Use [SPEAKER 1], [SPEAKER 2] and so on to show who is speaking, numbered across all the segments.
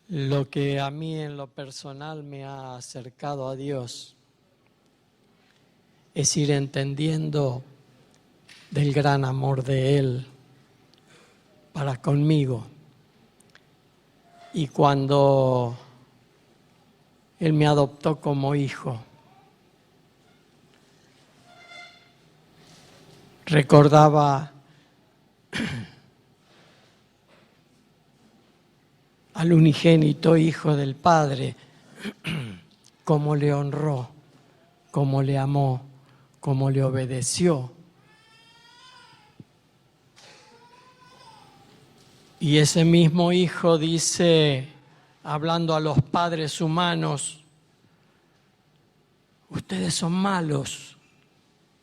[SPEAKER 1] Lo que a mí en lo personal me ha acercado a Dios es ir entendiendo del gran amor de Él para conmigo. Y cuando Él me adoptó como hijo, recordaba al unigénito Hijo del Padre, cómo le honró, cómo le amó, cómo le obedeció. Y ese mismo Hijo dice, hablando a los padres humanos, ustedes son malos,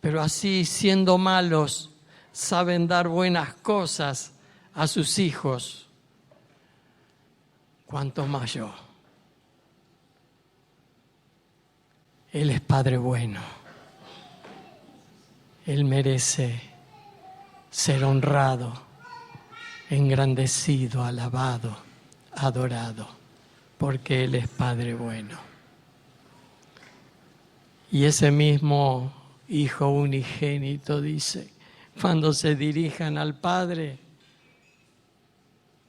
[SPEAKER 1] pero así siendo malos saben dar buenas cosas a sus hijos. ¿Cuánto más yo? Él es Padre bueno. Él merece ser honrado, engrandecido, alabado, adorado, porque Él es Padre bueno. Y ese mismo Hijo unigénito dice, cuando se dirijan al Padre,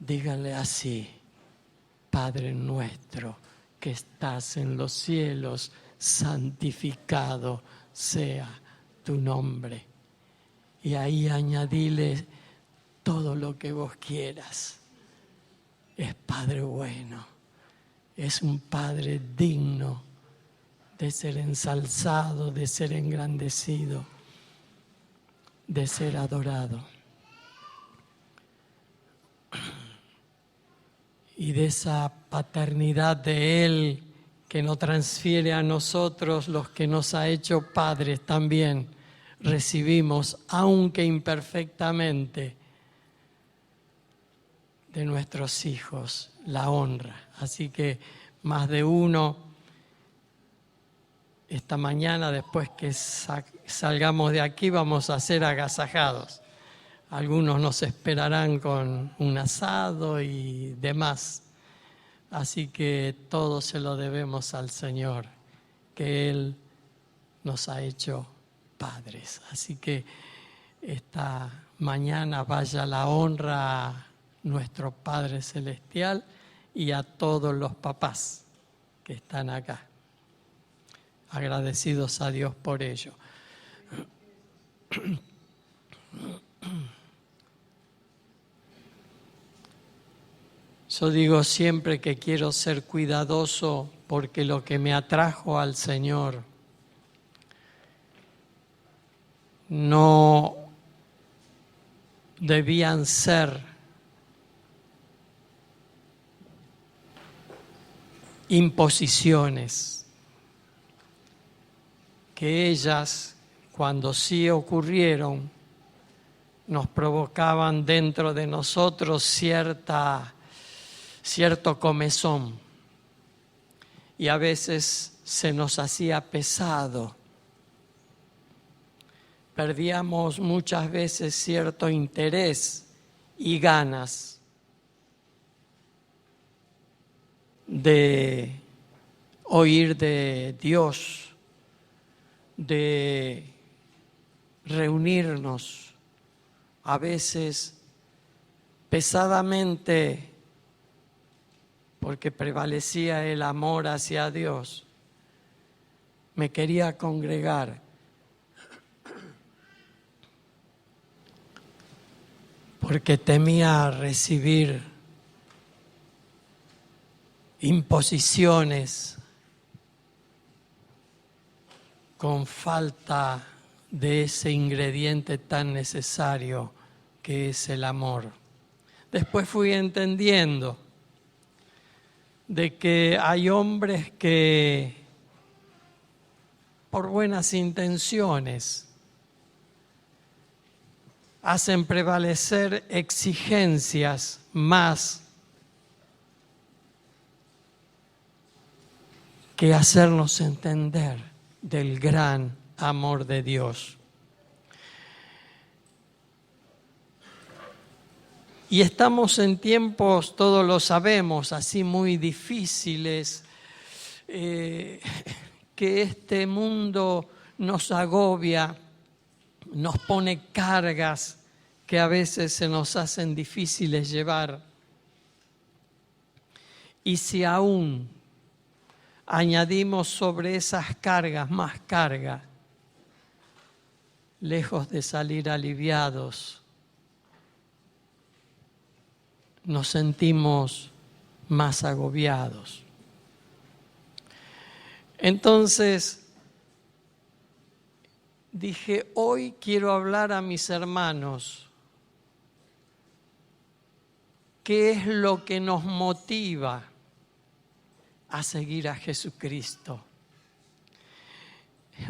[SPEAKER 1] díganle así: Padre nuestro que estás en los cielos, santificado sea tu nombre. Y ahí añadile todo lo que vos quieras. Es Padre bueno, es un Padre digno de ser ensalzado, de ser engrandecido, de ser adorado. Y de esa paternidad de Él que nos transfiere a nosotros, los que nos ha hecho padres también, recibimos, aunque imperfectamente, de nuestros hijos la honra. Así que más de uno, esta mañana, después que salgamos de aquí, vamos a ser agasajados. Algunos nos esperarán con un asado y demás. Así que todo se lo debemos al Señor, que Él nos ha hecho padres. Así que esta mañana vaya la honra a nuestro Padre Celestial y a todos los papás que están acá. Agradecidos a Dios por ello. Yo digo siempre que quiero ser cuidadoso porque lo que me atrajo al Señor no debían ser imposiciones, que ellas, cuando sí ocurrieron, nos provocaban dentro de nosotros cierto comezón, y a veces se nos hacía pesado. Perdíamos muchas veces cierto interés y ganas de oír de Dios, de reunirnos, a veces pesadamente, porque prevalecía el amor hacia Dios. Me quería congregar, porque temía recibir imposiciones con falta de ese ingrediente tan necesario que es el amor. Después fui entendiendo de que hay hombres que por buenas intenciones hacen prevalecer exigencias más que hacernos entender del gran amor de Dios. Y estamos en tiempos, todos lo sabemos, así muy difíciles, que este mundo nos agobia, nos pone cargas que a veces se nos hacen difíciles llevar. Y si aún añadimos sobre esas cargas más carga, lejos de salir aliviados, nos sentimos más agobiados. Entonces, dije, hoy quiero hablar a mis hermanos. ¿Qué es lo que nos motiva a seguir a Jesucristo?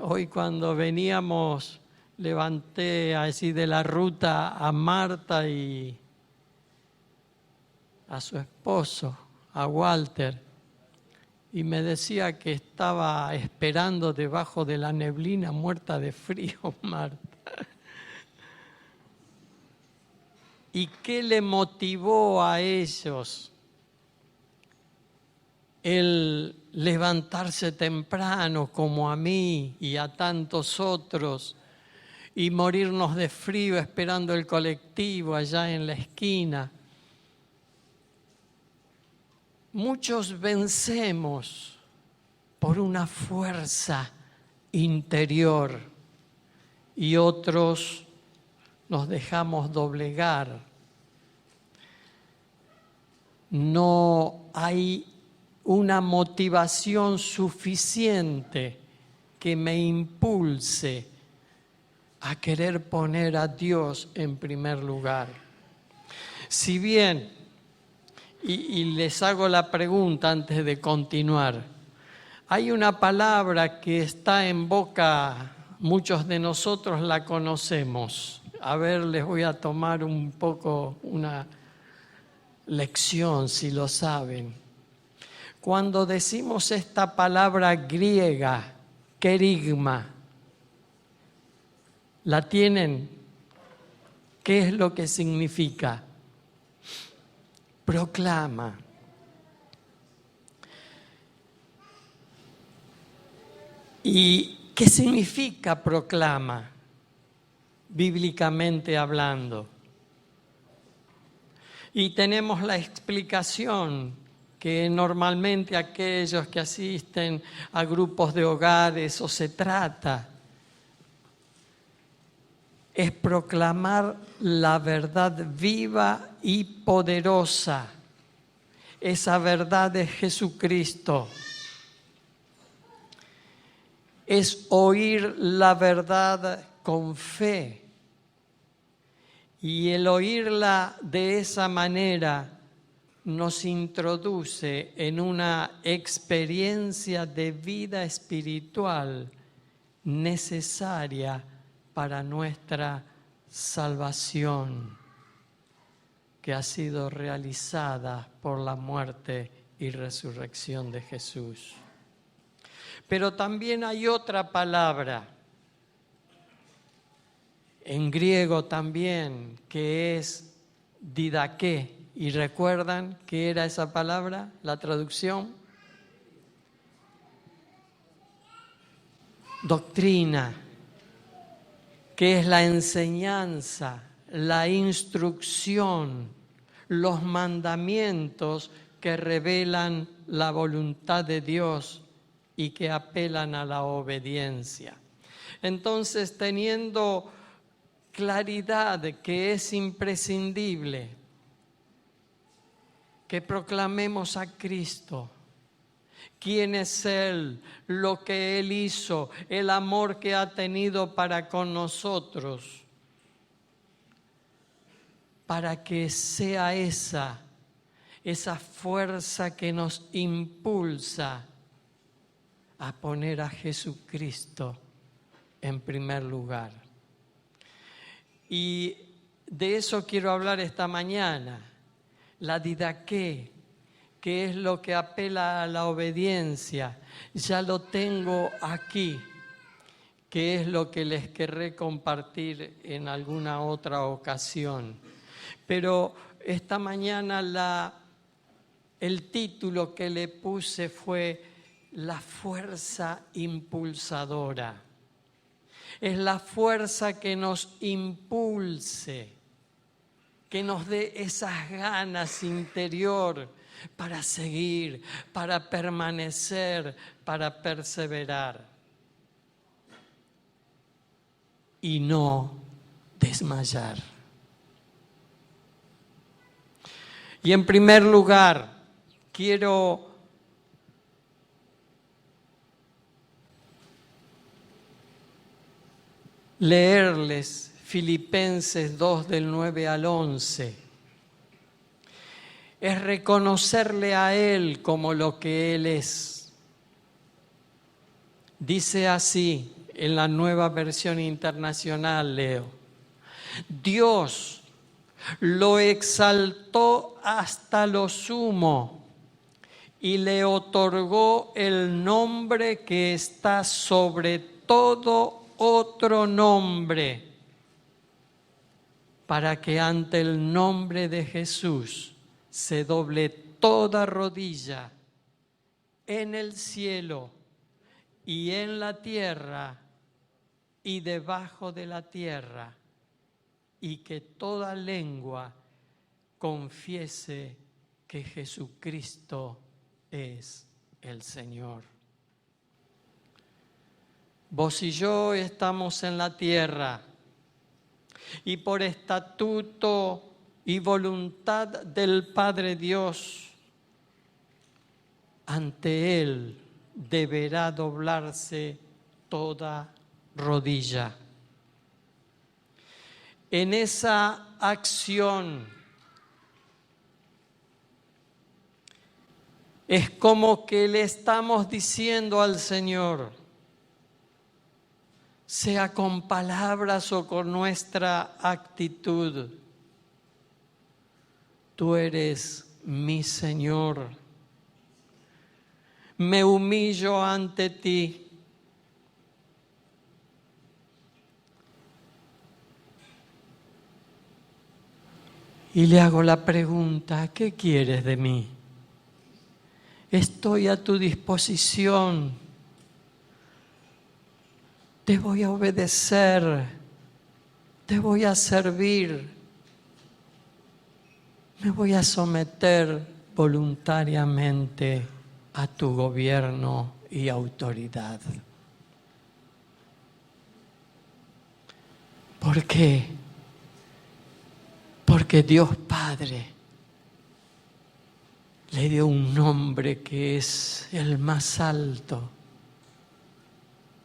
[SPEAKER 1] Hoy cuando veníamos, levanté así de la ruta a Marta y a su esposo, a Walter, y me decía que estaba esperando debajo de la neblina muerta de frío, Marta. ¿Y qué le motivó a ellos el levantarse temprano como a mí y a tantos otros y morirnos de frío esperando el colectivo allá en la esquina? Muchos vencemos por una fuerza interior y otros nos dejamos doblegar. No hay una motivación suficiente que me impulse a querer poner a Dios en primer lugar. Si bien, y les hago la pregunta antes de continuar, hay una palabra que está en boca, muchos de nosotros la conocemos. A ver, les voy a tomar un poco una lección, si lo saben. Cuando decimos esta palabra griega, kerigma, ¿la tienen? ¿Qué es lo que significa? Proclama. ¿Y qué significa proclama, bíblicamente hablando? Y tenemos la explicación que normalmente aquellos que asisten a grupos de hogar, eso se trata, es proclamar la verdad viva y poderosa, esa verdad de Jesucristo. Es oír la verdad con fe. Y el oírla de esa manera nos introduce en una experiencia de vida espiritual necesaria para nuestra salvación, que ha sido realizada por la muerte y resurrección de Jesús. Pero también hay otra palabra, en griego también, que es didaqué. ¿Y recuerdan qué era esa palabra, la traducción? Doctrina, que es la enseñanza, la instrucción, los mandamientos que revelan la voluntad de Dios y que apelan a la obediencia. Entonces, teniendo claridad de que es imprescindible que proclamemos a Cristo, quién es Él, lo que Él hizo, el amor que ha tenido para con nosotros, para que sea esa fuerza que nos impulsa a poner a Jesucristo en primer lugar. Y de eso quiero hablar esta mañana. La didaqué, que es lo que apela a la obediencia, ya lo tengo aquí, que es lo que les querré compartir en alguna otra ocasión. Pero esta mañana el título que le puse fue La fuerza impulsadora. Es la fuerza que nos impulse, que nos dé esas ganas interior para seguir, para permanecer, para perseverar y no desmayar. Y en primer lugar, quiero leerles Filipenses 2 del 9 al 11. Es reconocerle a Él como lo que Él es. Dice así en la Nueva Versión Internacional, leo: Dios lo exaltó hasta lo sumo y le otorgó el nombre que está sobre todo otro nombre, para que ante el nombre de Jesús se doble toda rodilla en el cielo y en la tierra y debajo de la tierra, y que toda lengua confiese que Jesucristo es el Señor. Vos y yo estamos en la tierra y por estatuto y voluntad del Padre Dios, ante Él deberá doblarse toda rodilla. En esa acción es como que le estamos diciendo al Señor, sea con palabras o con nuestra actitud: tú eres mi Señor, me humillo ante ti. Y le hago la pregunta: ¿qué quieres de mí? Estoy a tu disposición. Te voy a obedecer. Te voy a servir. Me voy a someter voluntariamente a tu gobierno y autoridad. ¿Por qué? Porque Dios Padre le dio un nombre que es el más alto,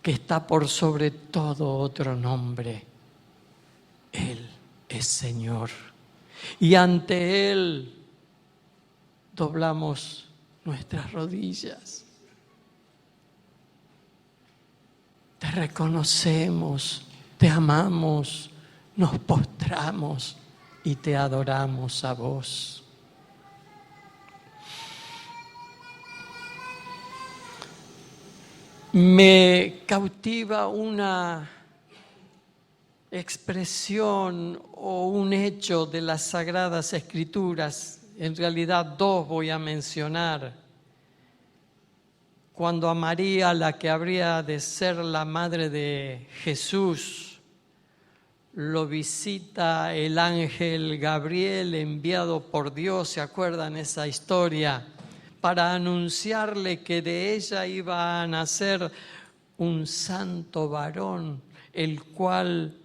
[SPEAKER 1] que está por sobre todo otro nombre. Él es Señor. Y ante Él doblamos nuestras rodillas. Te reconocemos, te amamos, nos postramos y te adoramos a vos. Me cautiva una expresión o un hecho de las Sagradas Escrituras. En realidad dos voy a mencionar. Cuando a María, la que habría de ser la madre de Jesús, lo visita el ángel Gabriel enviado por Dios, ¿se acuerdan esa historia? Para anunciarle que de ella iba a nacer un santo varón, el cual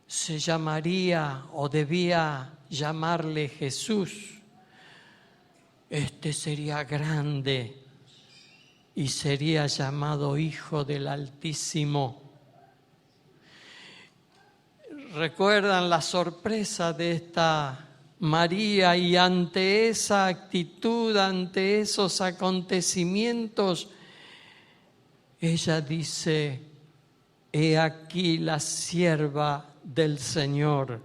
[SPEAKER 1] se llamaría o debía llamarle Jesús. Este sería grande y sería llamado Hijo del Altísimo. ¿Recuerdan la sorpresa de esta María? Y ante esa actitud, ante esos acontecimientos, ella dice: he aquí la sierva del Señor,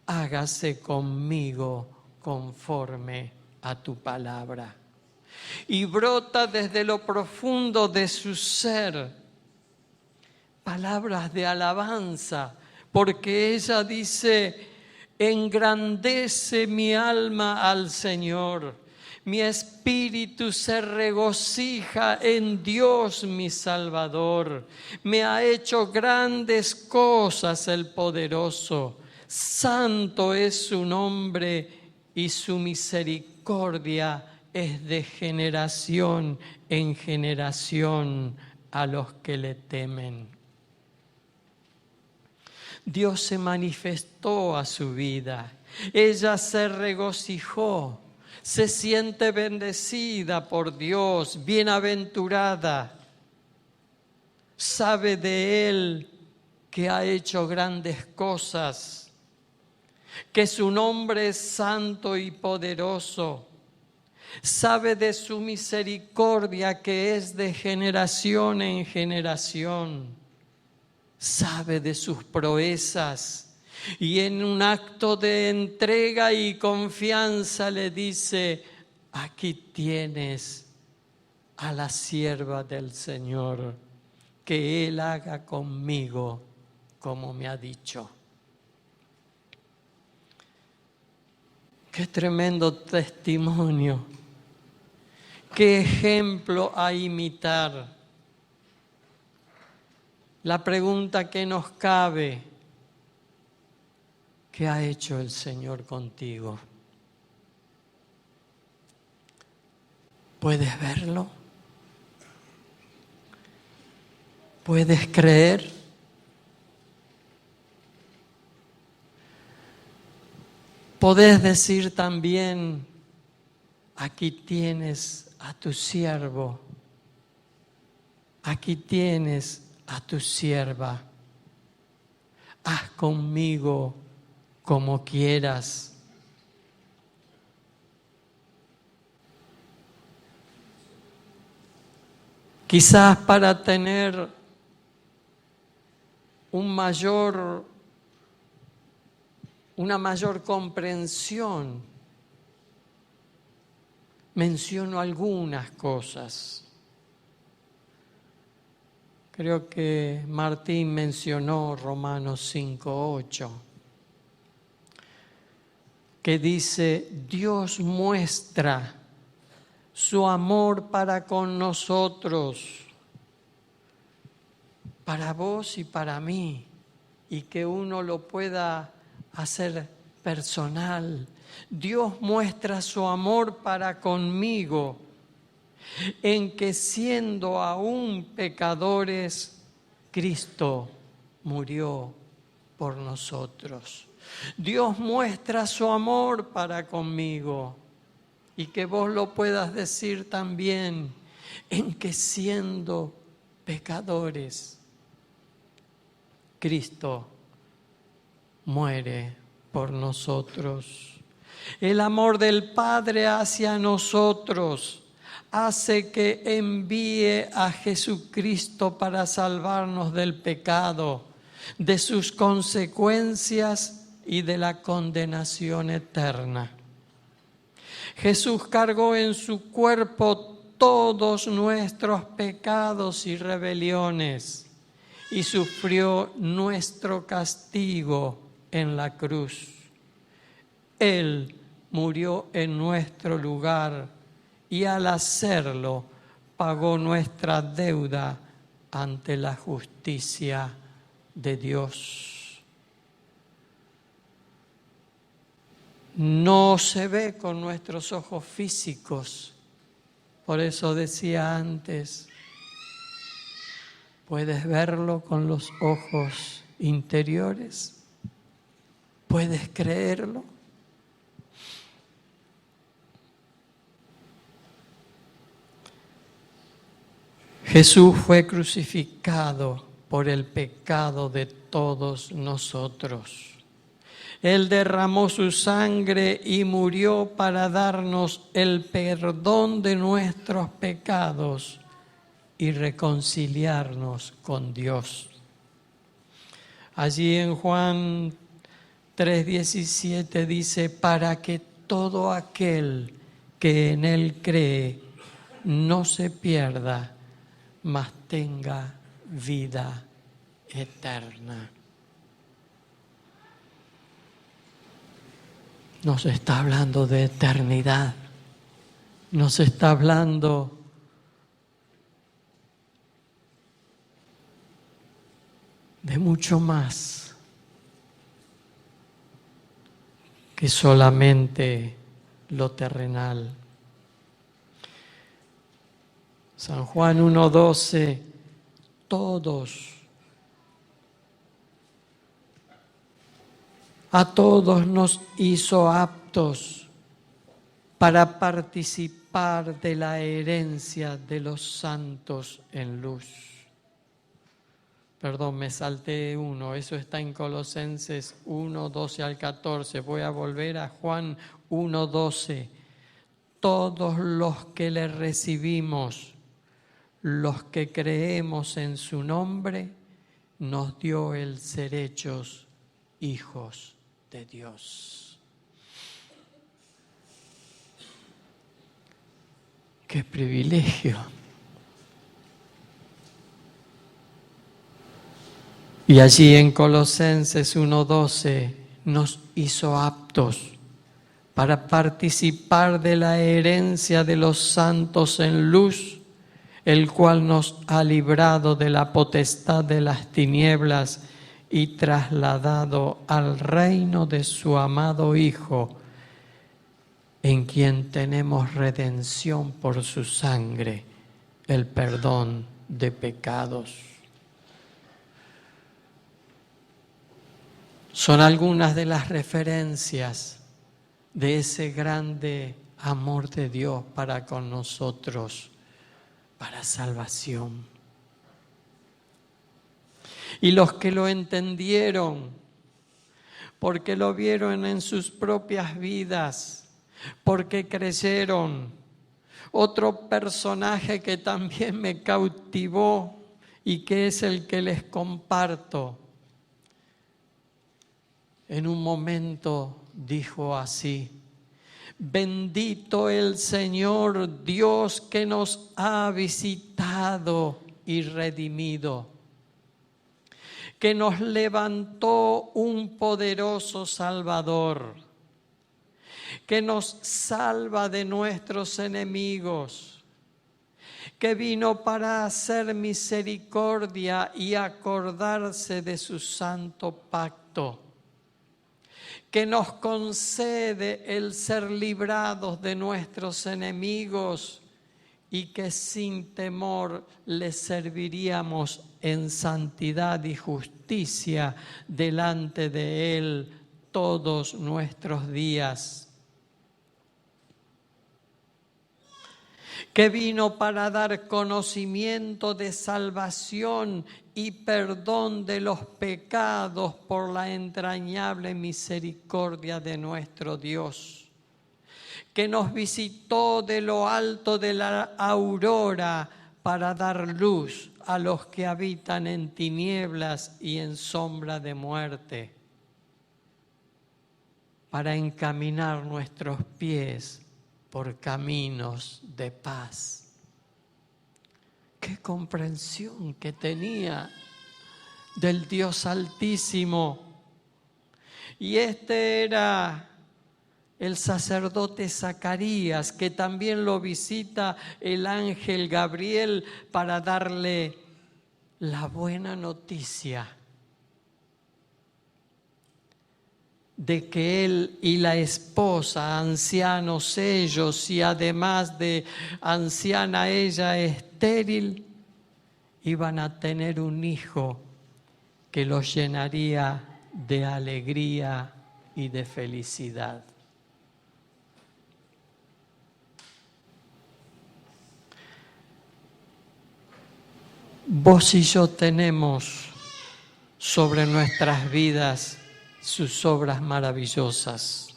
[SPEAKER 1] hágase conmigo conforme a tu palabra. Y brota desde lo profundo de su ser palabras de alabanza, porque ella dice: Engrandece mi alma al Señor. Mi espíritu se regocija en Dios mi Salvador. Me ha hecho grandes cosas el poderoso. Santo es su nombre y su misericordia es de generación en generación a los que le temen. Dios se manifestó a su vida. Ella se regocijó. Se siente bendecida por Dios, bienaventurada. Sabe de Él que ha hecho grandes cosas, que su nombre es santo y poderoso. Sabe de su misericordia que es de generación en generación. Sabe de sus proezas. Y en un acto de entrega y confianza le dice: aquí tienes a la sierva del Señor, que Él haga conmigo como me ha dicho. Qué tremendo testimonio, qué ejemplo a imitar. La pregunta que nos cabe: ¿qué ha hecho el Señor contigo? ¿Puedes verlo? ¿Puedes creer? Podés decir también: aquí tienes a tu siervo, aquí tienes a tu sierva, haz conmigo como quieras. Quizás para tener una mayor comprensión, menciono algunas cosas. Creo que Martín mencionó Romanos 5:8. Que dice: Dios muestra su amor para con nosotros, para vos y para mí, y que uno lo pueda hacer personal. Dios muestra su amor para conmigo, en que siendo aún pecadores, Cristo murió por nosotros. Dios muestra su amor para conmigo, y que vos lo puedas decir también, en que siendo pecadores, Cristo muere por nosotros. El amor del Padre hacia nosotros hace que envíe a Jesucristo para salvarnos del pecado, de sus consecuencias y de la condenación eterna. Jesús cargó en su cuerpo todos nuestros pecados y rebeliones y sufrió nuestro castigo en la cruz. Él murió en nuestro lugar y al hacerlo pagó nuestra deuda ante la justicia de Dios. No se ve con nuestros ojos físicos. Por eso decía antes, ¿puedes verlo con los ojos interiores? ¿Puedes creerlo? Jesús fue crucificado por el pecado de todos nosotros. Él derramó su sangre y murió para darnos el perdón de nuestros pecados y reconciliarnos con Dios. Allí en Juan 3:17 dice: para que todo aquel que en Él cree no se pierda, mas tenga vida eterna. nos está hablando de eternidad, nos está hablando de mucho más que solamente lo terrenal. San Juan 1:12, a todos nos hizo aptos para participar de la herencia de los santos en luz. Perdón, me salté uno, eso está en Colosenses 1:12 al 14. Voy a volver a Juan 1:12. Todos los que le recibimos, los que creemos en su nombre, nos dio el ser hechos hijos de Dios. ¡Qué privilegio! Y allí en Colosenses 1:12 nos hizo aptos para participar de la herencia de los santos en luz, el cual nos ha librado de la potestad de las tinieblas y trasladado al reino de su amado Hijo, en quien tenemos redención por su sangre, el perdón de pecados. Son algunas de las referencias de ese grande amor de Dios para con nosotros, para salvación. Y los que lo entendieron, porque lo vieron en sus propias vidas, porque creyeron. Otro personaje que también me cautivó y que es el que les comparto, en un momento dijo así: bendito el Señor Dios que nos ha visitado y redimido, que nos levantó un poderoso Salvador, que nos salva de nuestros enemigos, que vino para hacer misericordia y acordarse de su santo pacto, que nos concede el ser librados de nuestros enemigos y que sin temor les serviríamos en santidad y justicia delante de Él todos nuestros días. Que vino para dar conocimiento de salvación y perdón de los pecados por la entrañable misericordia de nuestro Dios, que nos visitó de lo alto de la aurora para dar luz a los que habitan en tinieblas y en sombra de muerte, para encaminar nuestros pies por caminos de paz. Qué comprensión que tenía del Dios Altísimo. Y este era el sacerdote Zacarías, que también lo visita el ángel Gabriel para darle la buena noticia de que él y la esposa, ancianos ellos y además de anciana ella estéril, iban a tener un hijo que los llenaría de alegría y de felicidad. Vos y yo tenemos sobre nuestras vidas sus obras maravillosas.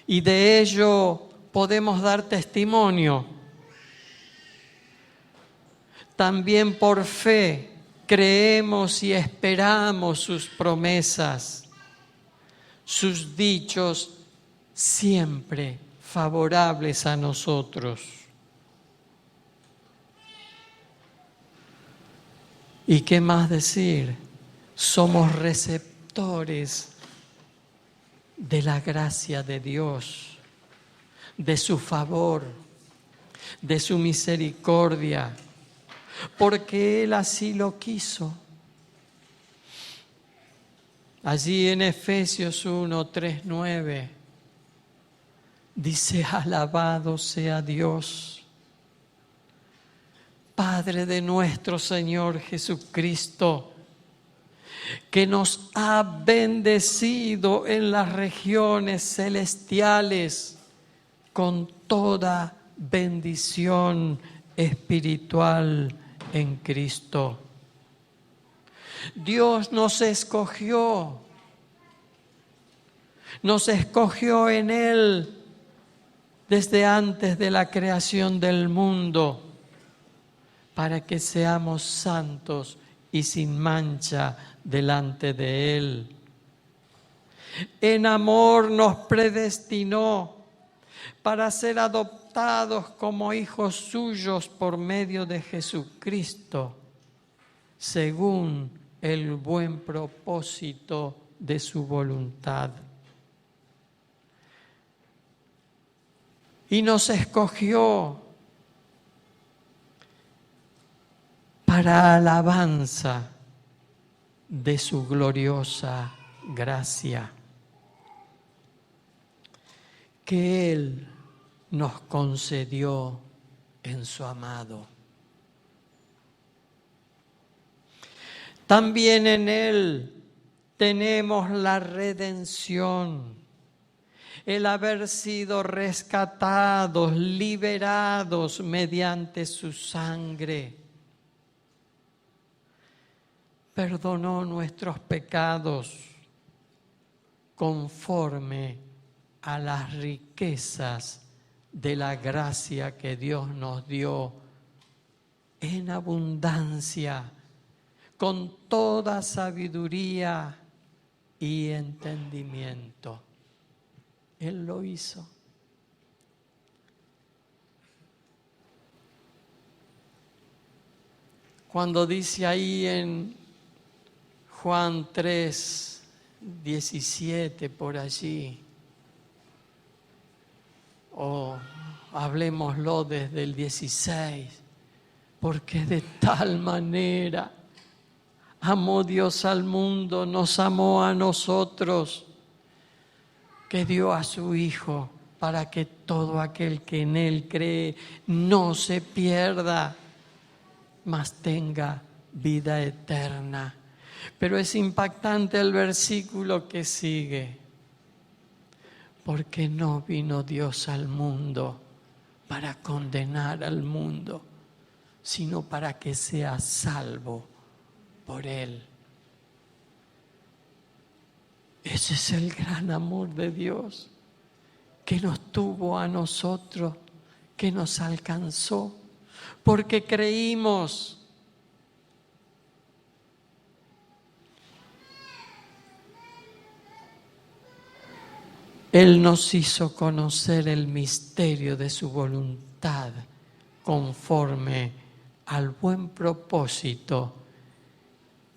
[SPEAKER 1] Y de ello podemos dar testimonio. También por fe creemos y esperamos sus promesas, sus dichos siempre favorables a nosotros. ¿Y qué más decir? Somos receptores de la gracia de Dios, de su favor, de su misericordia, porque Él así lo quiso. Allí en Efesios 1, 3, 9, dice: alabado sea Dios, Padre de nuestro Señor Jesucristo, que nos ha bendecido en las regiones celestiales con toda bendición espiritual en Cristo. Dios nos escogió en Él desde antes de la creación del mundo, para que seamos santos y sin mancha delante de Él. En amor nos predestinó para ser adoptados como hijos suyos por medio de Jesucristo, según el buen propósito de su voluntad. Y nos escogió para alabanza de su gloriosa gracia, que Él nos concedió en su amado. También en Él tenemos la redención, el haber sido rescatados, liberados mediante su sangre. Perdonó nuestros pecados conforme a las riquezas de la gracia que Dios nos dio en abundancia, con toda sabiduría y entendimiento. Él lo hizo. Cuando dice ahí en Juan 3, 17, por allí, o hablemoslo desde el 16, porque de tal manera amó Dios al mundo, nos amó a nosotros, que dio a su Hijo para que todo aquel que en Él cree no se pierda, mas tenga vida eterna. Pero es impactante el versículo que sigue. Porque no vino Dios al mundo para condenar al mundo, sino para que sea salvo por Él. Ese es el gran amor de Dios, que nos tuvo a nosotros, que nos alcanzó, porque creímos. Él nos hizo conocer el misterio de su voluntad conforme al buen propósito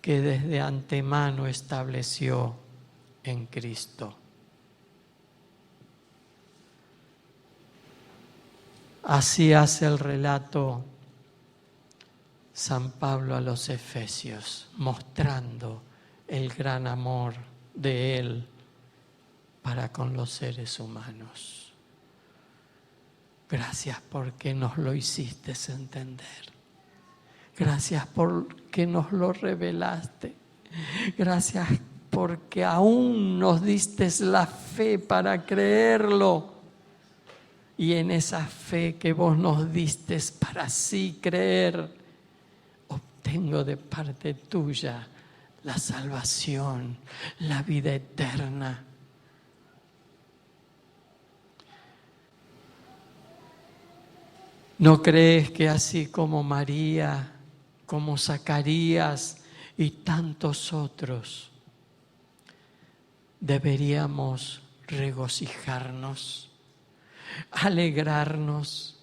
[SPEAKER 1] que desde antemano estableció en Cristo. Así hace el relato San Pablo a los Efesios, mostrando el gran amor de Él para con los seres humanos. Gracias porque nos lo hiciste entender. Gracias porque nos lo revelaste. Gracias porque aún nos diste la fe para creerlo. Y en esa fe que vos nos diste para así creer, obtengo de parte tuya la salvación, la vida eterna. ¿No crees que así como María, como Zacarías y tantos otros, deberíamos regocijarnos, alegrarnos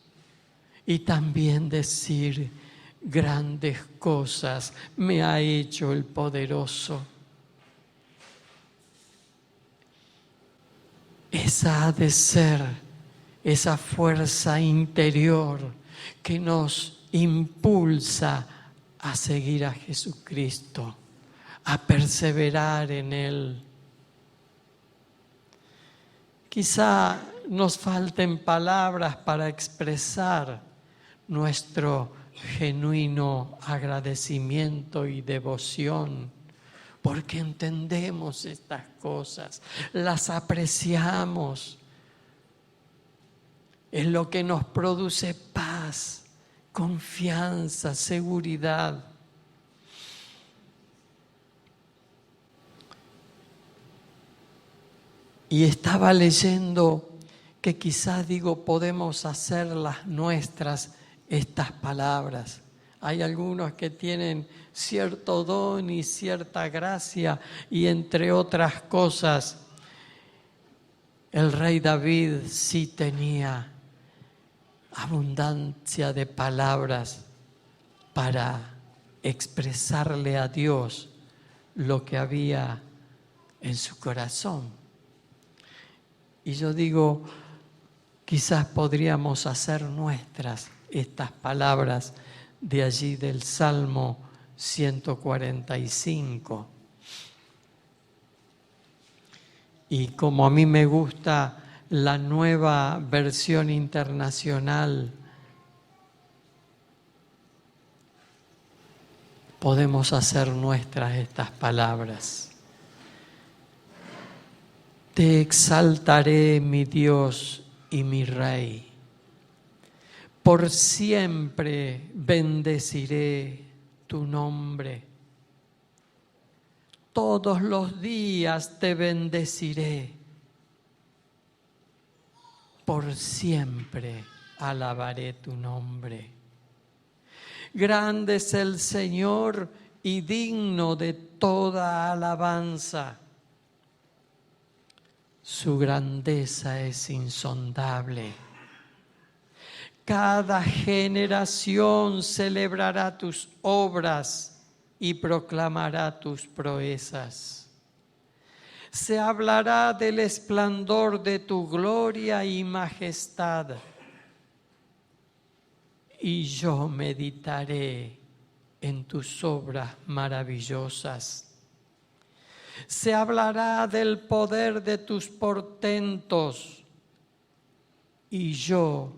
[SPEAKER 1] y también decir: grandes cosas me ha hecho el poderoso? Esa ha de ser esa fuerza interior que nos impulsa a seguir a Jesucristo, a perseverar en Él. Quizá nos falten palabras para expresar nuestro genuino agradecimiento y devoción, porque entendemos estas cosas, las apreciamos. Es lo que nos produce paz, confianza, seguridad. Y estaba leyendo que quizás podemos hacerlas nuestras estas palabras. Hay algunos que tienen cierto don y cierta gracia, y entre otras cosas, el rey David sí tenía abundancia de palabras para expresarle a Dios lo que había en su corazón. Y yo digo, quizás podríamos hacer nuestras estas palabras de allí del Salmo 145. Y como a mí me gusta la nueva versión internacional, podemos hacer nuestras estas palabras. Te exaltaré, mi Dios y mi Rey. Por siempre bendeciré tu nombre. Todos los días te bendeciré. Por siempre alabaré tu nombre. Grande es el Señor y digno de toda alabanza. Su grandeza es insondable. Cada generación celebrará tus obras y proclamará tus proezas. Se hablará del esplendor de tu gloria y majestad. Y yo meditaré en tus obras maravillosas. Se hablará del poder de tus portentos, y yo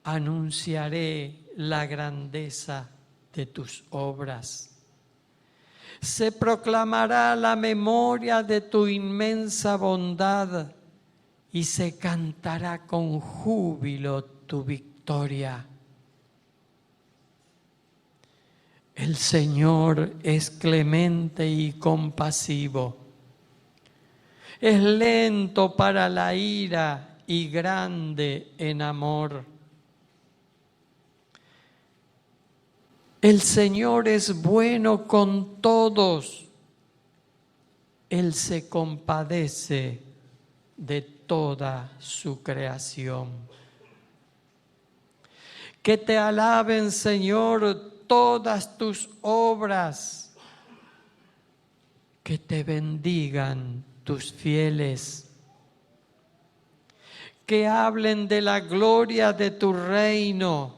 [SPEAKER 1] anunciaré la grandeza de tus obras. Se proclamará la memoria de tu inmensa bondad, y se cantará con júbilo tu victoria. El Señor es clemente y compasivo. Es lento para la ira y grande en amor. El Señor es bueno con todos. Él se compadece de toda su creación. Que te alaben, Señor, todas tus obras, que te bendigan tus fieles, que hablen de la gloria de tu reino,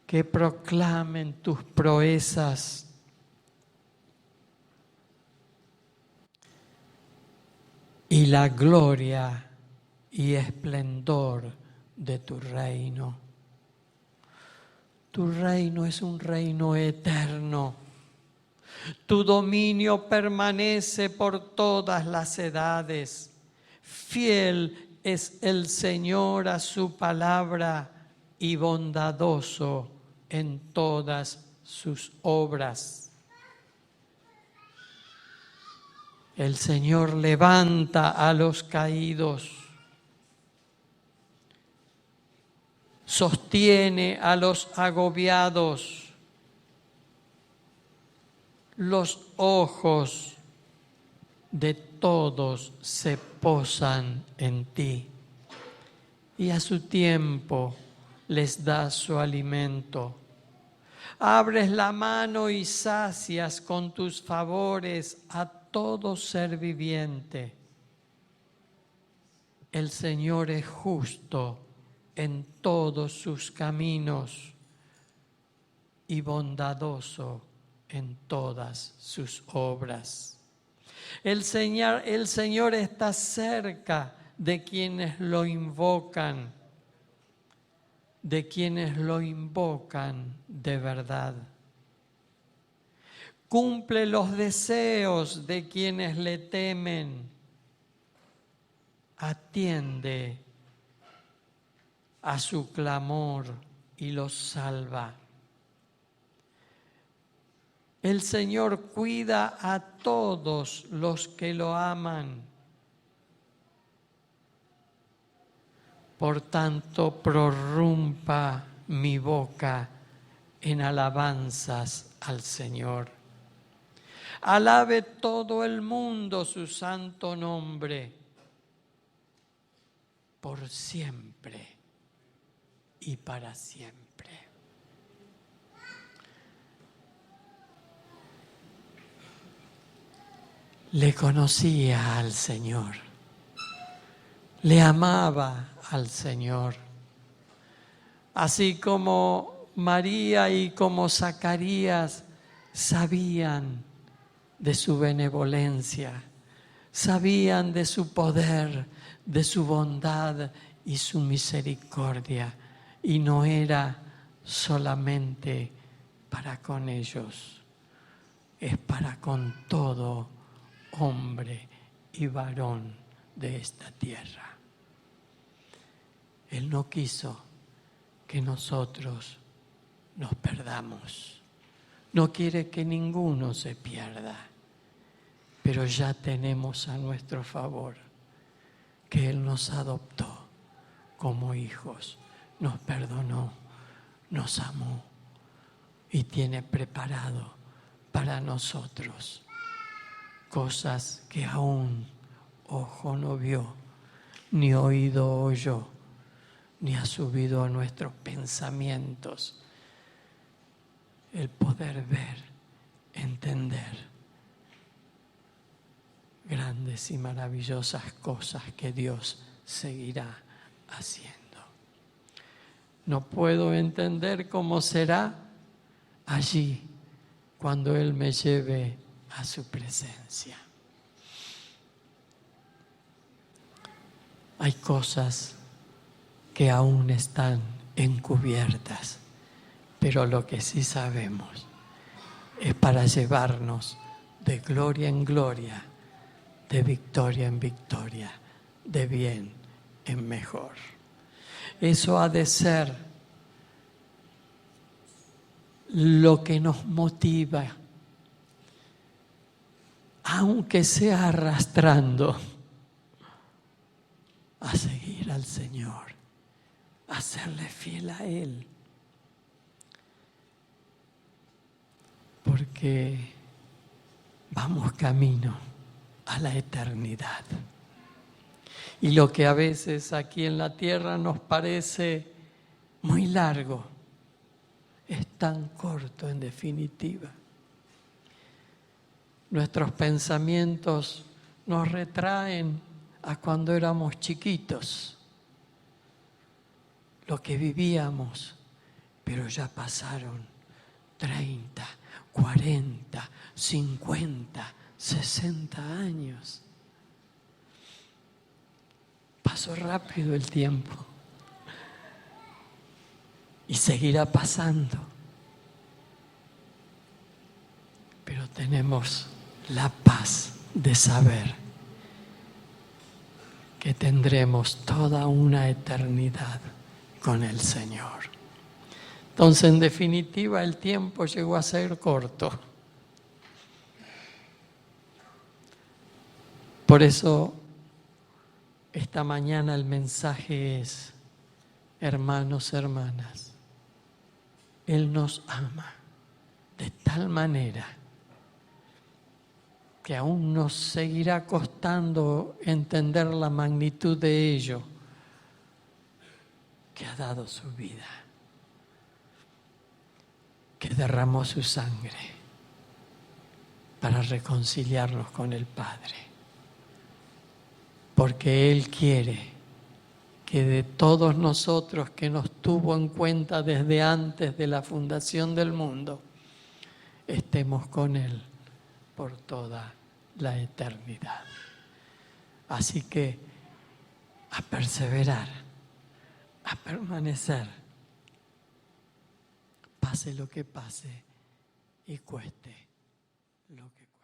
[SPEAKER 1] que proclamen tus proezas. Y la gloria y esplendor de tu reino. Tu reino es un reino eterno. Tu dominio permanece por todas las edades. Fiel es el Señor a su palabra y bondadoso en todas sus obras. El Señor levanta a los caídos. Sostiene a los agobiados. Los ojos de todos se posan en ti, y a su tiempo les das su alimento. Abres la mano y sacias con tus favores a todo ser viviente. El Señor es justo en todos sus caminos y bondadoso en todas sus obras. El Señor está cerca de quienes lo invocan, de verdad. Cumple los deseos de quienes le temen. Atiende a su clamor y los salva. El Señor cuida a todos los que lo aman. Por tanto, prorrumpa mi boca en alabanzas al Señor. Alabe todo el mundo su santo nombre, por siempre y para siempre. Le conocía al Señor, le amaba al Señor, así como María y como Zacarías sabían de su benevolencia, sabían de su poder, de su bondad y su misericordia, y no era solamente para con ellos, es para con todo hombre y varón de esta tierra. Él no quiso que nosotros nos perdamos. No quiere que ninguno se pierda, pero ya tenemos a nuestro favor que Él nos adoptó como hijos, nos perdonó, nos amó y tiene preparado para nosotros cosas que aún ojo no vio, ni oído oyó, ni ha subido a nuestros pensamientos. El poder ver, entender grandes y maravillosas cosas que Dios seguirá haciendo. No puedo entender cómo será allí cuando Él me lleve a su presencia. Hay cosas que aún están encubiertas, pero lo que sí sabemos es para llevarnos de gloria en gloria, de victoria en victoria, de bien en mejor. Eso ha de ser lo que nos motiva, aunque sea arrastrando, a seguir al Señor, a serle fiel a Él. Porque vamos camino a la eternidad. Y lo que a veces aquí en la tierra nos parece muy largo, es tan corto en definitiva. Nuestros pensamientos nos retraen a cuando éramos chiquitos, lo que vivíamos, pero ya pasaron 30, 40, 50, 60 años. Pasó rápido el tiempo y seguirá pasando. Pero tenemos la paz de saber que tendremos toda una eternidad con el Señor. Entonces, en definitiva, el tiempo llegó a ser corto. Por eso, esta mañana el mensaje es: hermanos, hermanas, Él nos ama de tal manera que aún nos seguirá costando entender la magnitud de ello, que ha dado su vida, que derramó su sangre para reconciliarnos con el Padre. Porque Él quiere que de todos nosotros, que nos tuvo en cuenta desde antes de la fundación del mundo, estemos con Él por toda la eternidad. Así que a perseverar, a permanecer, pase lo que pase y cueste lo que cueste.